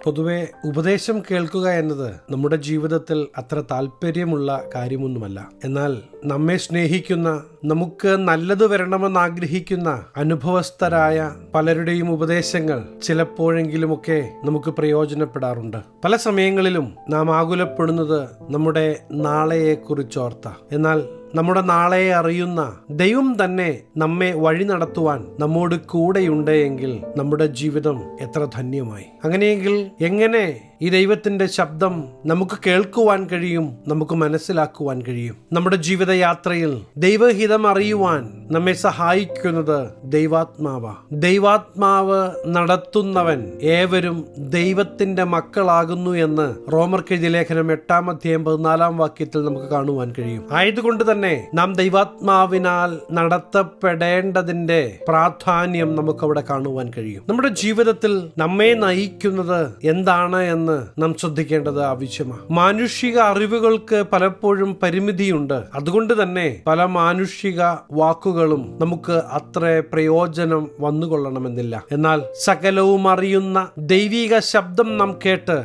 പൊതുവെ ഉപദേശം കേൾക്കുക എന്നത് നമ്മുടെ ജീവിതത്തിൽ അത്ര താല്പര്യമുള്ള കാര്യമൊന്നുമല്ല. എന്നാൽ നമ്മെ സ്നേഹിക്കുന്ന, നമുക്ക് നല്ലത് വരണമെന്ന് ആഗ്രഹിക്കുന്ന അനുഭവസ്ഥരായ പലരുടെയും ഉപദേശങ്ങൾ ചിലപ്പോഴെങ്കിലുമൊക്കെ നമുക്ക് പ്രയോജനപ്പെടാറുണ്ട്. പല സമയങ്ങളിലും നാം ആകുലപ്പെടുന്നത് നമ്മുടെ നാളെയെക്കുറിച്ചോർത്ത. എന്നാൽ നമ്മുടെ നാളെയെ അറിയുന്ന ദൈവം തന്നെ നമ്മെ വഴി നടത്തുവാൻ നമ്മോട് കൂടെയുണ്ട് എങ്കിൽ നമ്മുടെ ജീവിതം എത്ര ധന്യമായി. അങ്ങനെയെങ്കിൽ എങ്ങനെ ഈ ദൈവത്തിന്റെ ശബ്ദം നമുക്ക് കേൾക്കുവാൻ കഴിയും, നമുക്ക് മനസ്സിലാക്കുവാൻ കഴിയും? നമ്മുടെ ജീവിതയാത്രയിൽ ദൈവഹിതം അറിയുവാൻ നമ്മെ സഹായിക്കുന്നത് ദൈവാത്മാവാ. ദൈവാത്മാവ് നടത്തുന്നവൻ ഏവരും ദൈവത്തിന്റെ മക്കളാകുന്നു എന്ന് റോമർക്കെഴുതിയ ലേഖനം 8-14 നമുക്ക് കാണുവാൻ കഴിയും. ആയതുകൊണ്ട് തന്നെ നാം ദൈവാത്മാവിനാൽ നടത്തപ്പെടേണ്ടതിന്റെ പ്രാധാന്യം നമുക്ക് അവിടെ കാണുവാൻ കഴിയും. നമ്മുടെ ജീവിതത്തിൽ നമ്മെ നയിക്കുന്നത് എന്താണ് എന്ന് നാം ശ്രദ്ധിക്കേണ്ടത് ആവശ്യമാണ്. മാനുഷിക അറിവുകൾക്ക് പലപ്പോഴും പരിമിതിയുണ്ട്. അതുകൊണ്ട് തന്നെ പല മാനുഷിക വാക്കുകളും നമുക്ക് അത്ര പ്രയോജനം വന്നുകൊള്ളണമെന്നില്ല. എന്നാൽ സകലവും അറിയുന്ന ദൈവിക ശബ്ദം നാം കേട്ട്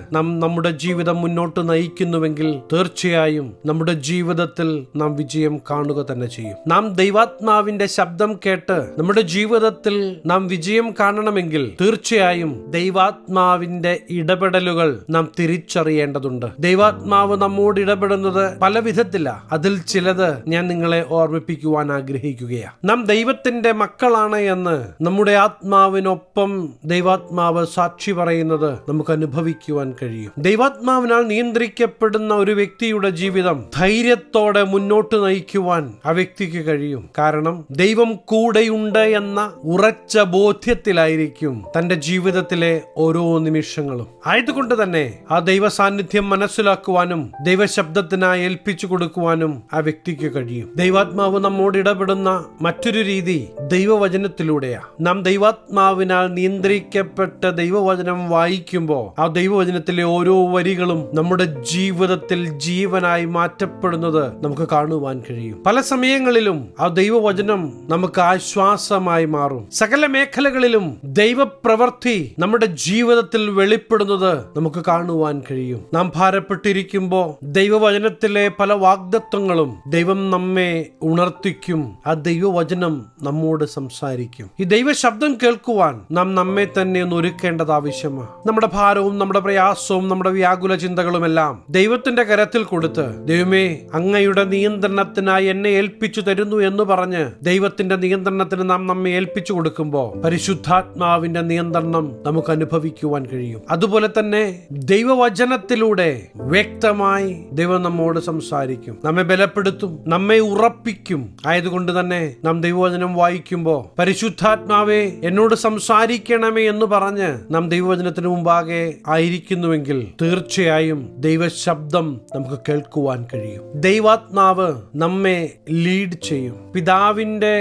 നമ്മുടെ ജീവിതം മുന്നോട്ട് നയിക്കുന്നുവെങ്കിൽ തീർച്ചയായും നമ്മുടെ ജീവിതത്തിൽ നാം വിജയം കാണുക തന്നെ ചെയ്യും. നാം ദൈവാത്മാവിന്റെ ശബ്ദം കേട്ട് നമ്മുടെ ജീവിതത്തിൽ നാം വിജയം കാണണമെങ്കിൽ തീർച്ചയായും ദൈവാത്മാവിന്റെ ഇടപെടലുകൾ നാം തിരിച്ചറിയേണ്ടതുണ്ട്. ദൈവാത്മാവ് നമ്മോട് ഇടപെടുന്നത് പല വിധത്തിലാ. അതിൽ ചിലത് ഞാൻ നിങ്ങളെ ഓർമ്മിപ്പിക്കുവാൻ ആഗ്രഹിക്കുകയാണ്. നാം ദൈവത്തിന്റെ മക്കളാണ് എന്ന് നമ്മുടെ ആത്മാവിനൊപ്പം ദൈവാത്മാവ് സാക്ഷി പറയുന്നത് നമുക്ക് അനുഭവിക്കുവാൻ കഴിയും. ദൈവാത്മാവിനാൽ നിയന്ത്രിക്കപ്പെടുന്ന ഒരു വ്യക്തിയുടെ ജീവിതം ധൈര്യത്തോടെ മുന്നോട്ട് നയിക്കുവാൻ ആ വ്യക്തിക്ക് കഴിയും. കാരണം ദൈവം കൂടെയുണ്ട് എന്ന ഉറച്ച ബോധ്യത്തിലായിരിക്കും തന്റെ ജീവിതത്തിലെ ഓരോ നിമിഷങ്ങളും. ആയതുകൊണ്ട് തന്നെ ആ ദൈവ സാന്നിധ്യം മനസ്സിലാക്കുവാനും ദൈവശബ്ദത്തിനായി ഏൽപ്പിച്ചു കൊടുക്കുവാനും ആ വ്യക്തിക്ക് കഴിയും. ദൈവാത്മാവ് നമ്മോട് ഇടപെടുന്ന മറ്റൊരു രീതി ദൈവവചനത്തിലൂടെയാ. നാം ദൈവാത്മാവിനാൽ നിയന്ത്രിക്കപ്പെട്ട ദൈവവചനം വായിക്കുമ്പോൾ ആ ദൈവവചനത്തിലെ ഓരോ വരികളും നമ്മുടെ ജീവിതത്തിൽ ജീവനായി മാറ്റപ്പെടുന്നത് നമുക്ക് കാണുവാൻ കഴിയും. പല സമയങ്ങളിലും ആ ദൈവവചനം നമുക്ക് ആശ്വാസമായി മാറും. സകല മേഖലകളിലും ദൈവപ്രവൃത്തി നമ്മുടെ ജീവിതത്തിൽ വെളിപ്പെടുന്നത് നമുക്ക് കാണുവാൻ കഴിയും. നാം ഭാരപ്പെട്ടിരിക്കുമ്പോൾ ദൈവവചനത്തിലെ പല വാഗ്ദത്വങ്ങളും ദൈവം നമ്മെ ഉണർത്തിക്കും. ആ ദൈവവചനം നമ്മോട് സംസാരിക്കും. ഈ ദൈവശബ്ദം കേൾക്കുവാൻ നാം നമ്മെ തന്നെ ഒന്ന് ഒരുക്കേണ്ടത് ആവശ്യമാണ്. നമ്മുടെ ഭാരവും നമ്മുടെ പ്രയാസവും നമ്മുടെ വ്യാകുല ചിന്തകളുമെല്ലാം ദൈവത്തിന്റെ കരത്തിൽ കൊടുത്ത്, ദൈവമേ അങ്ങയുടെ നിയന്ത്രണത്തിനായി എന്നെ ഏൽപ്പിച്ചു തരുന്നു എന്ന് പറഞ്ഞ് ദൈവത്തിന്റെ നിയന്ത്രണത്തിന് നാം നമ്മെ ഏൽപ്പിച്ചു കൊടുക്കുമ്പോൾ പരിശുദ്ധാത്മാവിന്റെ നിയന്ത്രണം നമുക്ക് അനുഭവിക്കുവാൻ കഴിയും. അതുപോലെ തന്നെ ദൈവവചനത്തിലൂടെ വ്യക്തമായി ദൈവം നമ്മോട് സംസാരിക്കും, നമ്മെ ബലപ്പെടുത്തും, നമ്മെ ഉറപ്പിക്കും. ആയതുകൊണ്ട് തന്നെ നാം ദൈവവചനം വായിക്കുമ്പോൾ പരിശുദ്ധാത്മാവേ എന്നോട് സംസാരിക്കണമേ എന്ന് പറഞ്ഞ് നാം ദൈവവചനത്തിന് മുമ്പാകെ ആയിരിക്കുന്നുവെങ്കിൽ തീർച്ചയായും ദൈവശബ്ദം നമുക്ക് കേൾക്കുവാൻ കഴിയും. ദൈവാത്മാവ് നമ്മെ ലീഡ് ചെയ്യും. പിതാവിന്റെ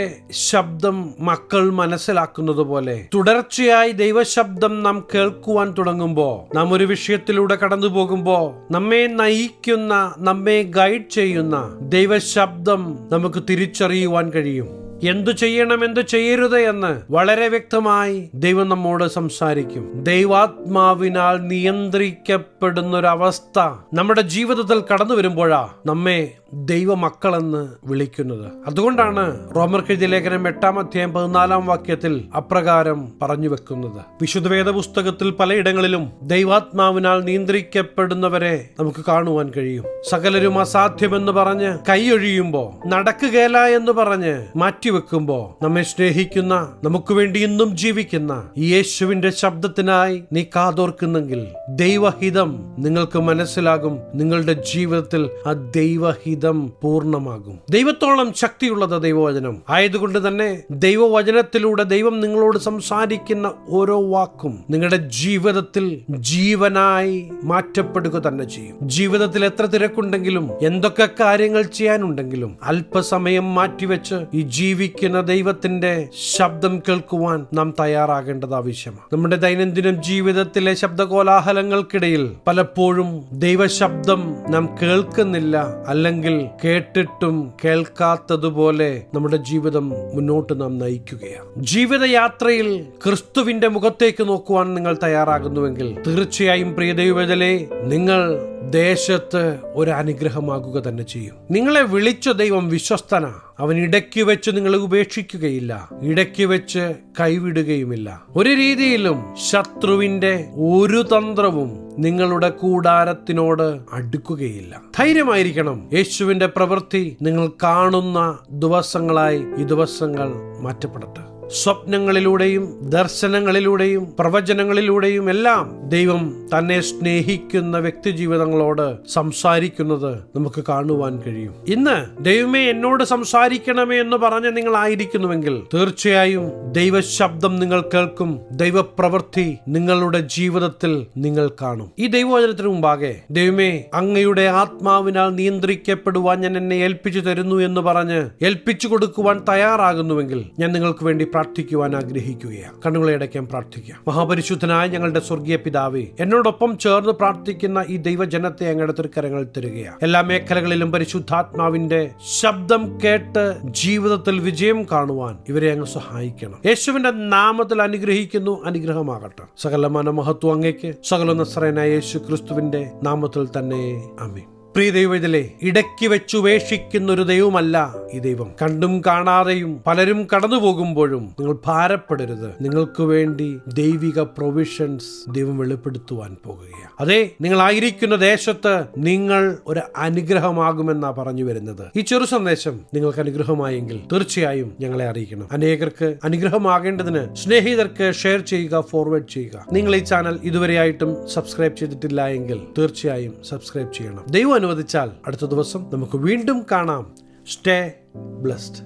ശബ്ദം മക്കൾ മനസ്സിലാക്കുന്നത് പോലെ തുടർച്ചയായി ദൈവശബ്ദം നാം കേൾക്കുവാൻ തുടങ്ങുമ്പോൾ, നാം ഒരു വിഷയത്തിലൂടെ കടന്നു പോകുമ്പോൾ നമ്മെ നയിക്കുന്ന, നമ്മെ ഗൈഡ് ചെയ്യുന്ന ദൈവശബ്ദം നമുക്ക് തിരിച്ചറിയുവാൻ കഴിയും. എന്തു ചെയ്യണം, എന്തു ചെയ്യരുത് എന്ന് വളരെ വ്യക്തമായി ദൈവം നമ്മോട് സംസാരിക്കും. ദൈവാത്മാവിനാൽ നിയന്ത്രിക്കപ്പെടുന്നൊരവസ്ഥ നമ്മുടെ ജീവിതത്തിൽ കടന്നു വരുമ്പോഴാ നമ്മെ ദൈവമക്കളെന്ന് വിളിക്കുന്നത്. അതുകൊണ്ടാണ് റോമർക്കെഴുതിയ ലേഖനം 8-14 അപ്രകാരം പറഞ്ഞു വെക്കുന്നത്. വിശുദ്ധ വേദ പുസ്തകത്തിൽ പലയിടങ്ങളിലും ദൈവാത്മാവിനാൽ നിയന്ത്രിക്കപ്പെടുന്നവരെ നമുക്ക് കാണുവാൻ കഴിയും. സകലരും അസാധ്യമെന്ന് പറഞ്ഞ് കൈയൊഴിയുമ്പോ, നടക്കുകയില്ല എന്ന് പറഞ്ഞ് മാറ്റിവെക്കുമ്പോ, നമ്മെ സ്നേഹിക്കുന്ന, നമുക്ക് വേണ്ടി ഇന്നും ജീവിക്കുന്ന യേശുവിന്റെ ശബ്ദത്തിനായി നീ കാതോർക്കുന്നെങ്കിൽ ദൈവഹിതം നിങ്ങൾക്ക് മനസ്സിലാകും. നിങ്ങളുടെ ജീവിതത്തിൽ ആ ദൈവഹിതം പൂർണ്ണമാകും. ദൈവത്തോളം ശക്തിയുള്ളത് ദൈവവചനം. ആയതുകൊണ്ട് തന്നെ ദൈവവചനത്തിലൂടെ ദൈവം നിങ്ങളോട് സംസാരിക്കുന്ന ഓരോ വാക്കും നിങ്ങളുടെ ജീവിതത്തിൽ ജീവനായി മാറ്റപ്പെടുക തന്നെ ചെയ്യും. ജീവിതത്തിൽ എത്ര തിരക്കുണ്ടെങ്കിലും, എന്തൊക്കെ കാര്യങ്ങൾ ചെയ്യാനുണ്ടെങ്കിലും അല്പസമയം മാറ്റിവെച്ച് ഈ ജീവിക്കുന്ന ദൈവത്തിന്റെ ശബ്ദം കേൾക്കുവാൻ നാം തയ്യാറാകേണ്ടത് ആവശ്യമാണ്. നമ്മുടെ ദൈനംദിന ജീവിതത്തിലെ ശബ്ദകോലാഹലങ്ങൾക്കിടയിൽ പലപ്പോഴും ദൈവശബ്ദം നാം കേൾക്കുന്നില്ല, അല്ലെങ്കിൽ കേട്ടിട്ടും കേൾക്കാത്തതുപോലെ നമ്മുടെ ജീവിതം മുന്നോട്ട് നാം നയിക്കുകയാണ്. ജീവിതയാത്രയിൽ ക്രിസ്തുവിന്റെ മുഖത്തേക്ക് നോക്കുവാൻ നിങ്ങൾ തയ്യാറാകുന്നുവെങ്കിൽ തീർച്ചയായും പ്രിയ ദൈവജനേ, നിങ്ങൾ ദേശത്ത് ഒരു അനുഗ്രഹമാകുക തന്നെ ചെയ്യും. നിങ്ങളെ വിളിച്ച ദൈവം വിശ്വസ്തനാ. അവൻ ഇടയ്ക്ക് വെച്ച് നിങ്ങളെ ഉപേക്ഷിക്കുകയില്ല, ഇടയ്ക്ക് വെച്ച് കൈവിടുകയുമില്ല. ഒരു രീതിയിലും ശത്രുവിന്റെ ഒരു തന്ത്രവും നിങ്ങളുടെ കൂടാരത്തിനോട് അടുക്കുകയില്ല. ധൈര്യമായിരിക്കണം. യേശുവിന്റെ പ്രവൃത്തി നിങ്ങൾ കാണുന്ന ദിവസങ്ങളായി ഈ ദിവസങ്ങൾ മാറ്റപ്പെടട്ടെ. സ്വപ്നങ്ങളിലൂടെയും ദർശനങ്ങളിലൂടെയും പ്രവചനങ്ങളിലൂടെയും എല്ലാം ദൈവം തന്നെ സ്നേഹിക്കുന്ന വ്യക്തി ജീവിതങ്ങളോട് സംസാരിക്കുന്നത് നമുക്ക് കാണുവാൻ കഴിയും. ഇന്ന് ദൈവമേ എന്നോട് സംസാരിക്കണമേ എന്ന് പറഞ്ഞ് നിങ്ങൾ ആയിരിക്കുന്നുവെങ്കിൽ തീർച്ചയായും ദൈവശബ്ദം നിങ്ങൾ കേൾക്കും. ദൈവപ്രവൃത്തി നിങ്ങളുടെ ജീവിതത്തിൽ നിങ്ങൾ കാണും. ഈ ദൈവവചനത്തിന് മുമ്പാകെ ദൈവമേ അങ്ങയുടെ ആത്മാവിനാൽ നിയന്ത്രിക്കപ്പെടുവാൻ ഞാൻ എന്നെ ഏൽപ്പിച്ചു തരുന്നു എന്ന് പറഞ്ഞ് ഏൽപ്പിച്ചു കൊടുക്കുവാൻ തയ്യാറാകുന്നുവെങ്കിൽ ഞാൻ നിങ്ങൾക്ക് വേണ്ടി പ്രാർത്ഥിക്കുവാൻ ആഗ്രഹിക്കുകയാണ്. കണ്ണുകളെ അടയ്ക്കാൻ പ്രാർത്ഥിക്കാം. മഹാപരിശുദ്ധനായ ഞങ്ങളുടെ സ്വർഗീയ പിതാവേ, എന്നോടൊപ്പം ചേർന്ന് പ്രാർത്ഥിക്കുന്ന ഈ ദൈവജനത്തെ അങ്ങയുടെ തൃക്കരങ്ങളിൽ തരികയാണ്. എല്ലാ മേഖലകളിലും പരിശുദ്ധാത്മാവിന്റെ ശബ്ദം കേട്ട് ജീവിതത്തിൽ വിജയം കാണുവാൻ ഇവരെ അങ്ങ് സഹായിക്കണം. യേശുവിന്റെ നാമത്തിൽ അനുഗ്രഹിക്കുന്നു. അനുഗ്രഹമാകട്ടെ. സകല മനമഹത്വം അങ്ങേക്ക്. സകല നസ്രയനായ യേശു ക്രിസ്തുവിന്റെ നാമത്തിൽ തന്നെ ആമേൻ. പ്രിയ ദൈവത്തിലെ ഇടയ്ക്ക് വെച്ച് ഉപേക്ഷിക്കുന്ന ഒരു ദൈവമല്ല ഈ ദൈവം. കണ്ടും കാണാതെയും പലരും കടന്നു പോകുമ്പോഴും നിങ്ങൾ ഭാരപ്പെടരുത്. നിങ്ങൾക്ക് വേണ്ടി ദൈവിക പ്രൊവിഷൻസ് ദൈവം വെളിപ്പെടുത്തുവാൻ പോകുകയാണ്. അതെ, നിങ്ങളായിരിക്കുന്ന ദേശത്ത് നിങ്ങൾ ഒരു അനുഗ്രഹമാകുമെന്നാ പറഞ്ഞു വരുന്നത്. ഈ ചെറു സന്ദേശം നിങ്ങൾക്ക് അനുഗ്രഹമായെങ്കിൽ തീർച്ചയായും ഞങ്ങളെ അറിയിക്കണം. അനേകർക്ക് അനുഗ്രഹമാകേണ്ടതിന് സ്നേഹിതർക്ക് ഷെയർ ചെയ്യുക, ഫോർവേഡ് ചെയ്യുക. നിങ്ങൾ ഈ ചാനൽ ഇതുവരെയായിട്ടും സബ്സ്ക്രൈബ് ചെയ്തിട്ടില്ല എങ്കിൽ തീർച്ചയായും സബ്സ്ക്രൈബ് ചെയ്യണം. ദൈവം അനുവദിച്ചാൽ അടുത്ത ദിവസം നമുക്ക് വീണ്ടും കാണാം. Stay blessed.